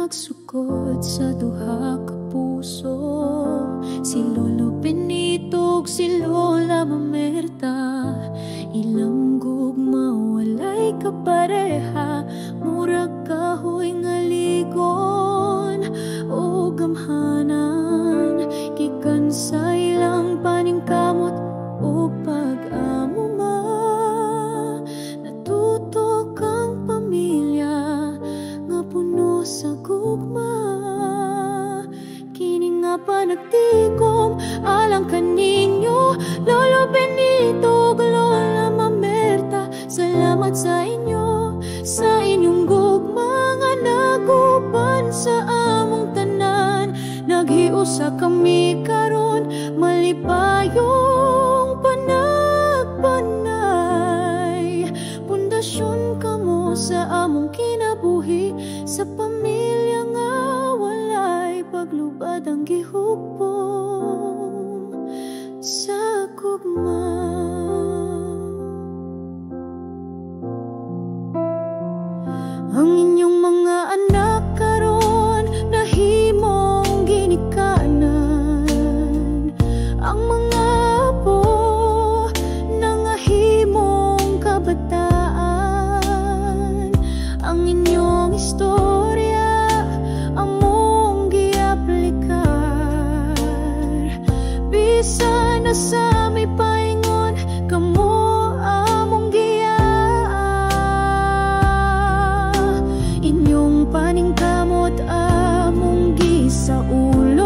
nagsukod sa duha ka puso. Si Lolo Benito ug si Lola Mamerta, ilang gugma walay kapareha. Murag kahoy nga ligon o gamhanan, gikan sa ilang paningkamot o pag-amuma. Natuto kang pamilya nga puno sa gugma. Kini nga pa nagtigom alang kaninyo, Lolo Benito ug Lola Mamerta. Salamat sa inyo, sa inyong gugma nga naguban sa among tanan. Naghiusa kami karon, malipayong panagpanay. Pundasyon kamo sa among kinabuhi, sa pamilya nga walay paglubad ang gihugpong sa gugma. Ang inyong mga anak karon nahimong ginikanan, ang mga apo nangahimong kabataan. Ang inyong istorya among giaplikar, bisan na sa may paingon kamo among inyong paningkamot among gisaulog.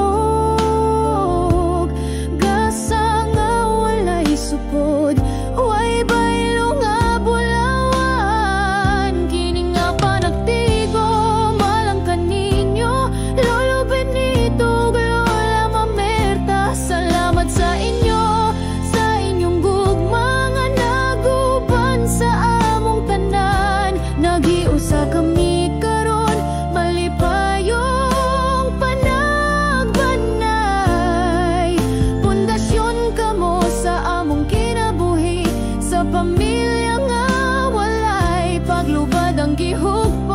Gasa nga walay sukod, way baylo nga bulawan. Kini nga pa nagtigom alang kaninyo, Lolo Benito ug Lola Mamerta. Salamat sa inyo, sa inyong gugma nga naguban sa among tanan. Nagiusa kami karon, malipayong panagbanay. Pundasyon kamo sa among kinabuhi, sa pamilya nga walay paglubad ang gihugpong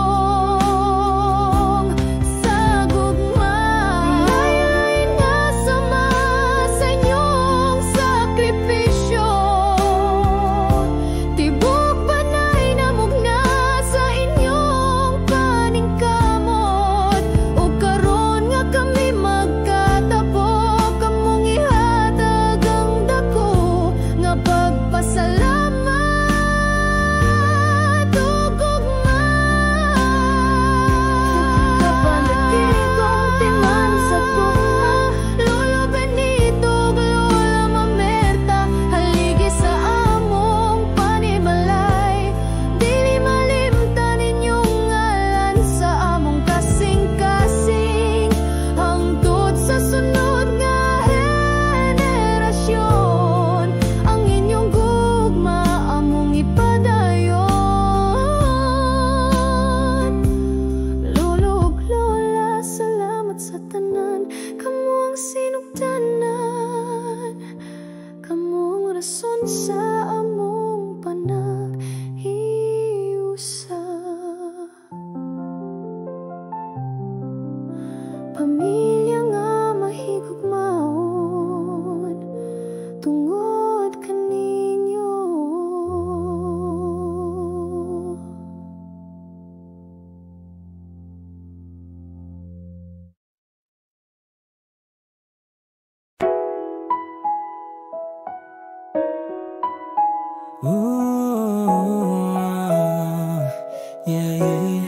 sa gugma. Lain nga sama sa inyong sakripisyo, tibok panay namugna sa inyong paningkamot. O karon nga kami magkatapok, kamong ihatag ang dako nga pagpasalamat o gugma. Kapanagtigong timan sa gugma, Lolo Benito ug Lola Mamerta. Haligi sa among panimalay, dili malimtan inyong ngalan sa among kasing-kasing. Hangtod sa sunod nga henerasyon, ang inyong gugma among ipadayon. Lolo ug Lola, salamat sa tanan. Kamo ang sinugdanan, kamo ang rason sa among panaghiusa. Pamilya nga mahigugmaon tungod kaninyo. Yeah.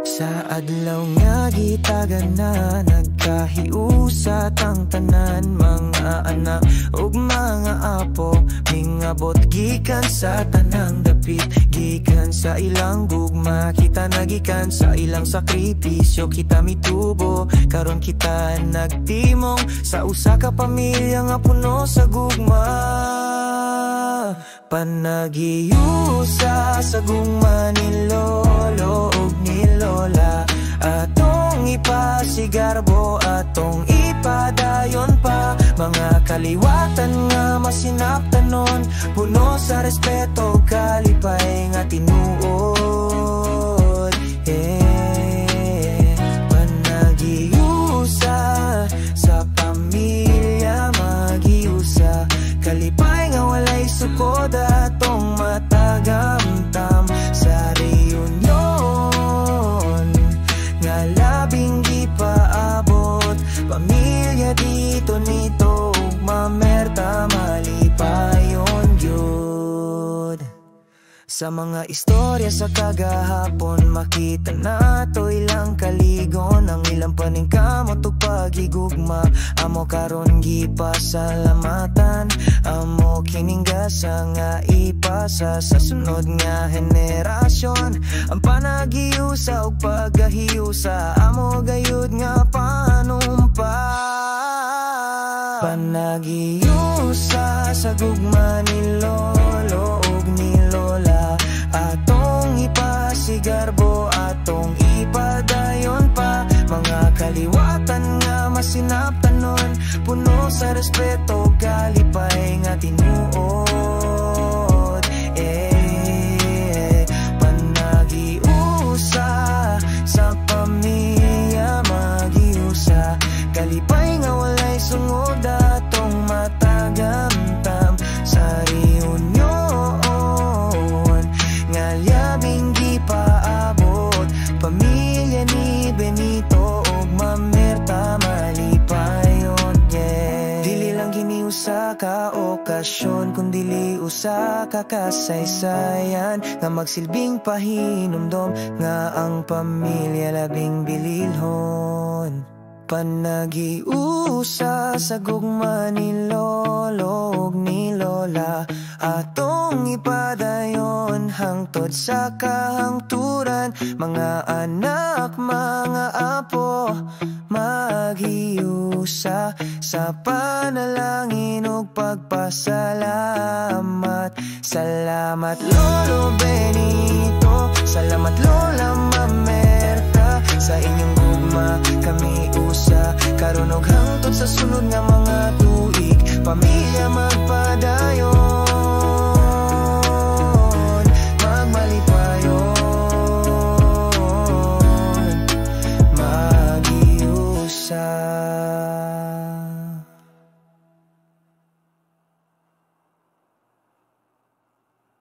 Sa adlaw nga gitagan na nagkahiusat ang tanan, mga anak ug mga apo. Mingabot gikan sa tanang dapit, gikan sa ilang gugma. Kita nagikan sa ilang sakripisyo, kita mitubo karon kita nagtimong sa usa ka pamilya nga puno sa gugma. Panagiusa sa gugma ni Lolo ug ni Lola, atong ipasigarbo, atong ipadayon pa. Mga kaliwatan nga masinaptanon, puno sa respeto, kalipay nga tinuod. Sa mga istorya sa kagahapon, makita na to ilang kaligon. Ang ilang paningkamot o pagigugma, amo karon gipasalamatan. Amo kiningasa nga ipasa sa sunod nga henerasyon. Ang panagiusa o pagahiusa, amo gayud nga panumpa. Panagiusa sa gugma ni lolo ug ni lola, atong ipasigarbo, atong ipadayon pa. Mga kaliwatan nga masinaptanon, puno sa respeto, kalipay nga tinuod. Panagiusa sa pamilya, magiusa, kalipay nga walay sungod, atong matagamtam sa reunion nga labing gipaabot. Pamilya ni Benito ug Mamerta malipayon, yeah. Dili lang gini usa ka okasyon, kundili usa ka kasaysayan nga magsilbing pahinumdom nga ang pamilya labing bililhon. Panagiusa sa gugma ni lolo ug ni lola, atong ipadayon hangtod sa kahangturan. Mga anak, mga apo, maghiusa sa panalangin ug pagpasalamat. Salamat Lolo Benny